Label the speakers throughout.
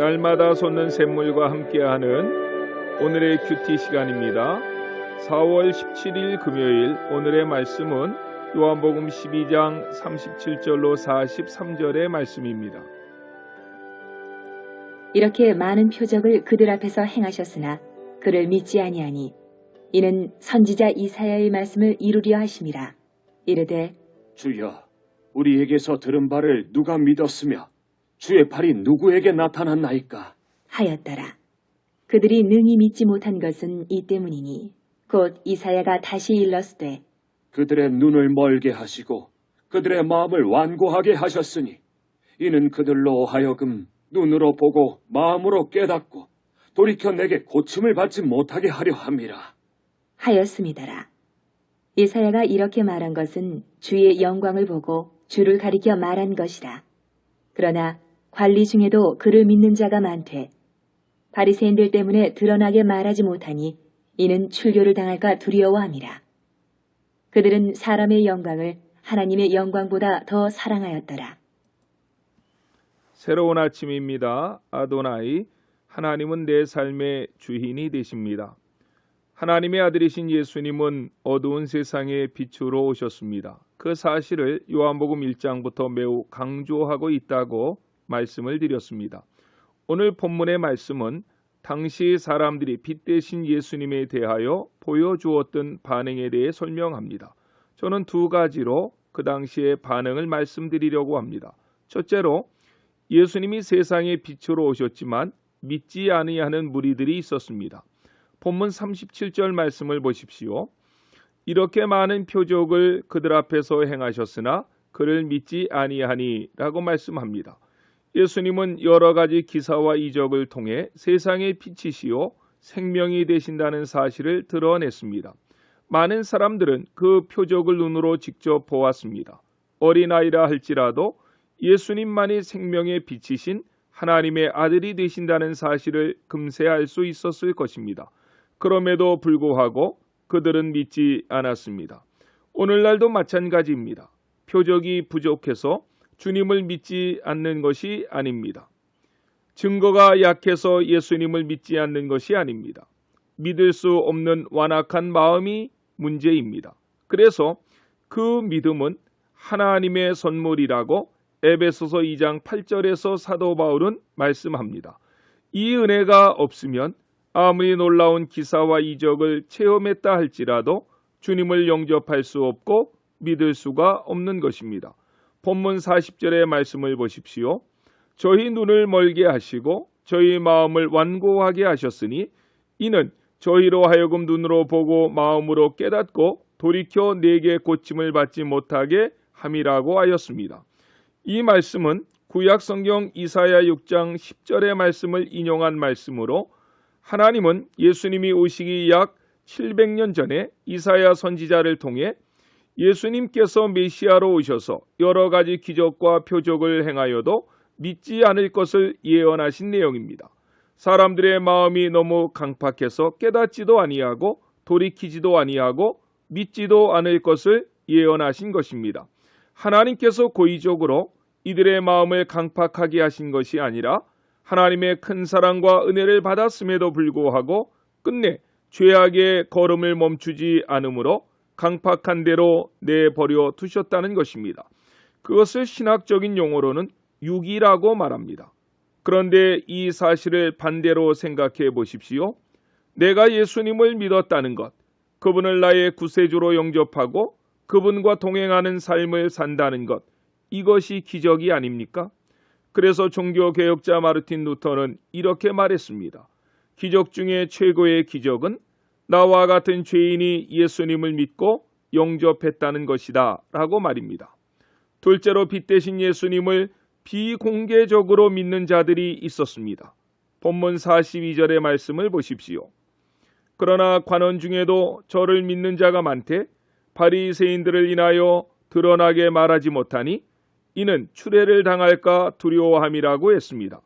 Speaker 1: 날마다 솟는 샘물과 함께하는 오늘의 큐티 시간입니다. 4월 17일 금요일 오늘의 말씀은 요한복음 12장 37절로 43절의 말씀입니다.
Speaker 2: 이렇게 많은 표적을 그들 앞에서 행하셨으나 그를 믿지 아니하니 이는 선지자 이사야의 말씀을 이루려 하심이라. 이르되
Speaker 3: 주여, 우리에게서 들은 바를 누가 믿었으며 주의 팔이 누구에게 나타났나이까?
Speaker 2: 하였더라. 그들이 능히 믿지 못한 것은 이 때문이니 곧 이사야가 다시 일렀으되
Speaker 3: 그들의 눈을 멀게 하시고 그들의 마음을 완고하게 하셨으니 이는 그들로 하여금 눈으로 보고 마음으로 깨닫고 돌이켜 내게 고침을 받지 못하게 하려 함이라.
Speaker 2: 하였음이더라. 이사야가 이렇게 말한 것은 주의 영광을 보고 주를 가리켜 말한 것이라. 그러나 관리 중에도 그를 믿는 자가 많되 바리새인들 때문에 드러나게 말하지 못하니 이는 출교를 당할까 두려워함이라. 그들은 사람의 영광을 하나님의 영광보다 더 사랑하였더라.
Speaker 1: 새로운 아침입니다. 아도나이, 하나님은 내 삶의 주인이 되십니다. 하나님의 아들이신 예수님은 어두운 세상의 빛으로 오셨습니다. 그 사실을 요한복음 1장부터 매우 강조하고 있다고 말씀을 드렸습니다. 오늘 본문의 말씀은 당시 사람들이 빛 대신 예수님에 대하여 보여주었던 반응에 대해 설명합니다. 저는 두 가지로 그 당시의 반응을 말씀드리려고 합니다. 첫째로 예수님이 세상의 빛으로 오셨지만 믿지 아니하는 무리들이 있었습니다. 본문 37절 말씀을 보십시오. 이렇게 많은 표적을 그들 앞에서 행하셨으나 그를 믿지 아니하니 라고 말씀합니다. 예수님은 여러 가지 기사와 이적을 통해 세상의 빛이시요 생명이 되신다는 사실을 드러냈습니다. 많은 사람들은 그 표적을 눈으로 직접 보았습니다. 어린아이라 할지라도 예수님만이 생명의 빛이신 하나님의 아들이 되신다는 사실을 금세 알 수 있었을 것입니다. 그럼에도 불구하고 그들은 믿지 않았습니다. 오늘날도 마찬가지입니다. 표적이 부족해서 주님을 믿지 않는 것이 아닙니다. 증거가 약해서 예수님을 믿지 않는 것이 아닙니다. 믿을 수 없는 완악한 마음이 문제입니다. 그래서 그 믿음은 하나님의 선물이라고 에베소서 2장 8절에서 사도 바울은 말씀합니다. 이 은혜가 없으면 아무리 놀라운 기사와 이적을 체험했다 할지라도 주님을 영접할 수 없고 믿을 수가 없는 것입니다. 본문 40절의 말씀을 보십시오. 저희 눈을 멀게 하시고 저희 마음을 완고하게 하셨으니 이는 저희로 하여금 눈으로 보고 마음으로 깨닫고 돌이켜 내게 고침을 받지 못하게 함이라고 하였습니다. 이 말씀은 구약 성경 이사야 6장 10절의 말씀을 인용한 말씀으로 하나님은 예수님이 오시기 약 700년 전에 이사야 선지자를 통해 예수님께서 메시아로 오셔서 여러 가지 기적과 표적을 행하여도 믿지 않을 것을 예언하신 내용입니다. 사람들의 마음이 너무 강팍해서 깨닫지도 아니하고 돌이키지도 아니하고 믿지도 않을 것을 예언하신 것입니다. 하나님께서 고의적으로 이들의 마음을 강팍하게 하신 것이 아니라 하나님의 큰 사랑과 은혜를 받았음에도 불구하고 끝내 죄악의 걸음을 멈추지 않으므로 강팍한 대로 내버려 두셨다는 것입니다. 그것을 신학적인 용어로는 유기라고 말합니다. 그런데 이 사실을 반대로 생각해 보십시오. 내가 예수님을 믿었다는 것, 그분을 나의 구세주로 영접하고 그분과 동행하는 삶을 산다는 것, 이것이 기적이 아닙니까? 그래서 종교개혁자 마르틴 루터는 이렇게 말했습니다. 기적 중에 최고의 기적은 나와 같은 죄인이 예수님을 믿고 영접했다는 것이다 라고 말입니다. 둘째로 빛 대신 예수님을 비공개적으로 믿는 자들이 있었습니다. 본문 42절의 말씀을 보십시오. 그러나 관원 중에도 저를 믿는 자가 많되 바리새인들을 인하여 드러나게 말하지 못하니 이는 추례를 당할까 두려워함이라고 했습니다.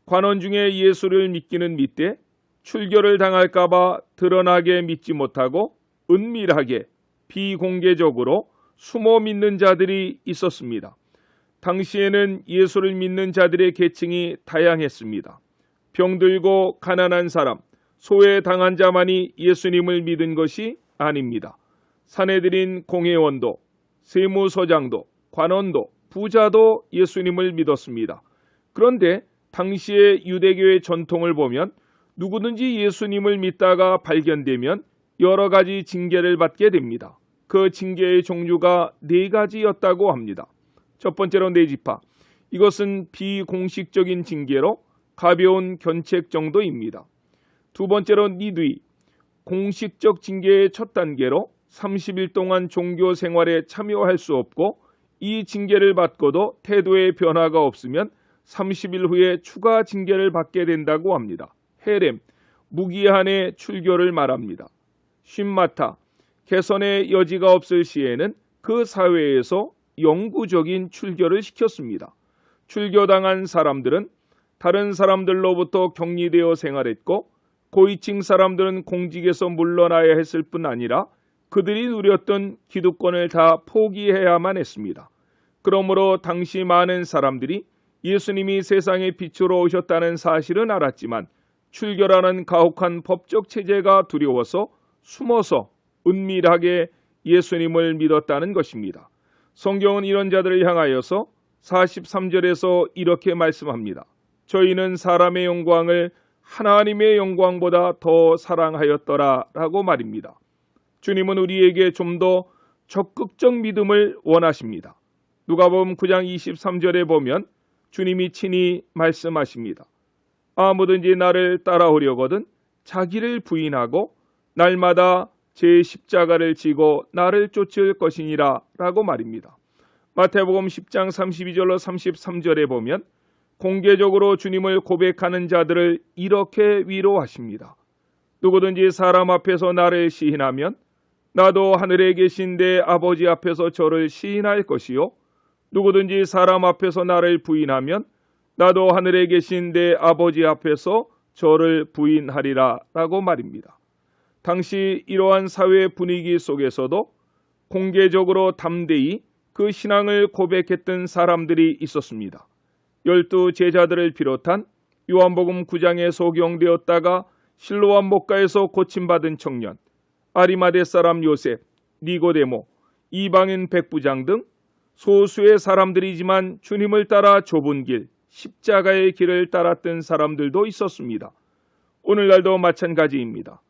Speaker 1: 관원 중에 예수를 믿기는 믿되 출교를 당할까 봐 드러나게 믿지 못하고 은밀하게 비공개적으로 숨어 믿는 자들이 있었습니다. 당시에는 예수를 믿는 자들의 계층이 다양했습니다. 병들고 가난한 사람, 소외당한 자만이 예수님을 믿은 것이 아닙니다. 사내들인 공회원도, 세무서장도, 관원도, 부자도 예수님을 믿었습니다. 그런데 당시의 유대교의 전통을 보면 누구든지 예수님을 믿다가 발견되면 여러 가지 징계를 받게 됩니다. 그 징계의 종류가 4가지였다고 합니다. 첫 번째로 뇌지파. 이것은 비공식적인 징계로 가벼운 견책 정도입니다. 두 번째로 니두이. 공식적 징계의 첫 단계로 30일 동안 종교 생활에 참여할 수 없고 이 징계를 받고도 태도의 변화가 없으면 30일 후에 추가 징계를 받게 된다고 합니다. 헤렘, 무기한의 출교를 말합니다. 쉰마타, 개선의 여지가 없을 시에는 그 사회에서 영구적인 출교를 시켰습니다. 출교당한 사람들은 다른 사람들로부터 격리되어 생활했고 고위층 사람들은 공직에서 물러나야 했을 뿐 아니라 그들이 누렸던 기득권을 다 포기해야만 했습니다. 그러므로 당시 많은 사람들이 예수님이 세상의 빛으로 오셨다는 사실은 알았지만 출교라는 가혹한 법적 체제가 두려워서 숨어서 은밀하게 예수님을 믿었다는 것입니다. 성경은 이런 자들을 향하여서 43절에서 이렇게 말씀합니다. 저희는 사람의 영광을 하나님의 영광보다 더 사랑하였더라 라고 말입니다. 주님은 우리에게 좀 더 적극적 믿음을 원하십니다. 누가복음 9장 23절에 보면 주님이 친히 말씀하십니다. 아무든지 나를 따라오려거든 자기를 부인하고 날마다 제 십자가를 지고 나를 쫓을 것이니라 라고 말입니다. 마태복음 10장 32절로 33절에 보면 공개적으로 주님을 고백하는 자들을 이렇게 위로하십니다. 누구든지 사람 앞에서 나를 시인하면 나도 하늘에 계신 내 아버지 앞에서 저를 시인할 것이요 누구든지 사람 앞에서 나를 부인하면 나도 하늘에 계신 내 아버지 앞에서 저를 부인하리라 라고 말입니다. 당시 이러한 사회 분위기 속에서도 공개적으로 담대히 그 신앙을 고백했던 사람들이 있었습니다. 12 제자들을 비롯한 요한복음 9장에 소경되었다가 실로암 목가에서 고침받은 청년, 아리마대 사람 요셉, 니고데모, 이방인 백부장 등 소수의 사람들이지만 주님을 따라 좁은 길, 십자가의 길을 따랐던 사람들도 있었습니다. 오늘날도 마찬가지입니다.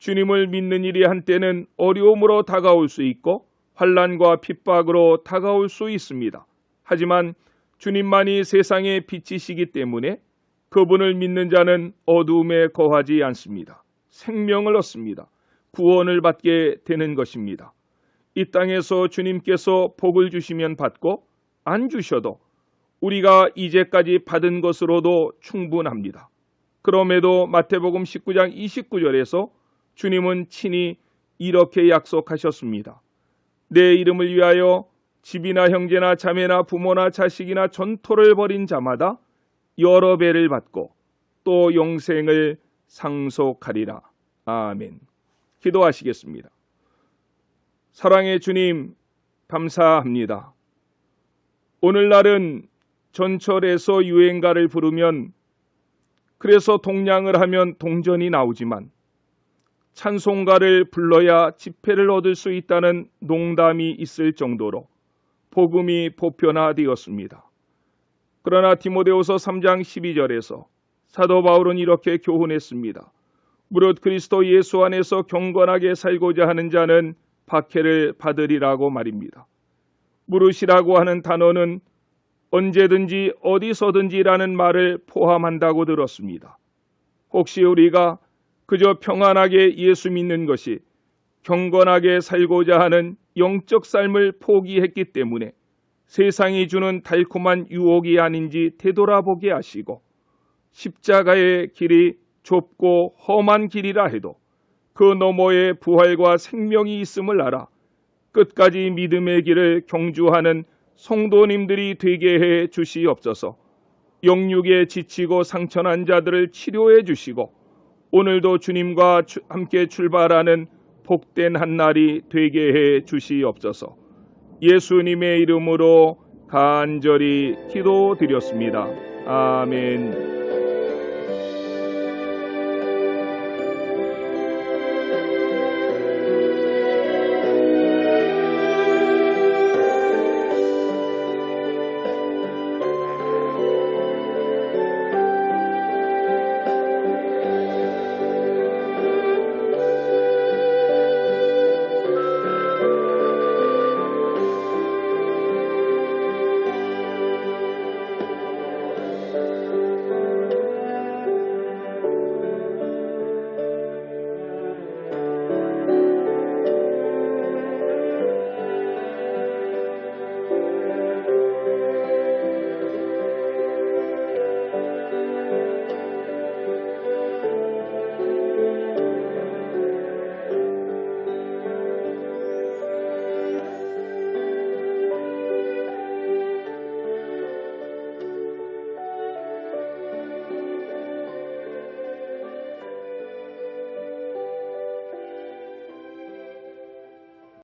Speaker 1: 주님을 믿는 일이 한때는 어려움으로 다가올 수 있고 환난과 핍박으로 다가올 수 있습니다. 하지만 주님만이 세상의 빛이시기 때문에 그분을 믿는 자는 어두움에 거하지 않습니다. 생명을 얻습니다. 구원을 받게 되는 것입니다. 이 땅에서 주님께서 복을 주시면 받고 안 주셔도 우리가 이제까지 받은 것으로도 충분합니다. 그럼에도 마태복음 19장 29절에서 주님은 친히 이렇게 약속하셨습니다. 내 이름을 위하여 집이나 형제나 자매나 부모나 자식이나 전토를 벌인 자마다 여러 배를 받고 또 영생을 상속하리라. 아멘. 기도하시겠습니다. 사랑의 주님, 감사합니다. 오늘날은 전철에서 유행가를 부르면 그래서 동냥을 하면 동전이 나오지만 찬송가를 불러야 지폐를 얻을 수 있다는 농담이 있을 정도로 복음이 보편화되었습니다. 그러나 디모데후서 3장 12절에서 사도 바울은 이렇게 교훈했습니다. 무릇 그리스도 예수 안에서 경건하게 살고자 하는 자는 박해를 받으리라고 말입니다. 무릇이라고 하는 단어는 언제든지 어디서든지라는 말을 포함한다고 들었습니다. 혹시 우리가 그저 평안하게 예수 믿는 것이 경건하게 살고자 하는 영적 삶을 포기했기 때문에 세상이 주는 달콤한 유혹이 아닌지 되돌아보게 하시고 십자가의 길이 좁고 험한 길이라 해도 그 너머에 부활과 생명이 있음을 알아 끝까지 믿음의 길을 경주하는 성도님들이 되게 해 주시옵소서. 영육에 지치고 상처난 자들을 치료해 주시고 오늘도 주님과 함께 출발하는 복된 한 날이 되게 해 주시옵소서. 예수님의 이름으로 간절히 기도드렸습니다. 아멘.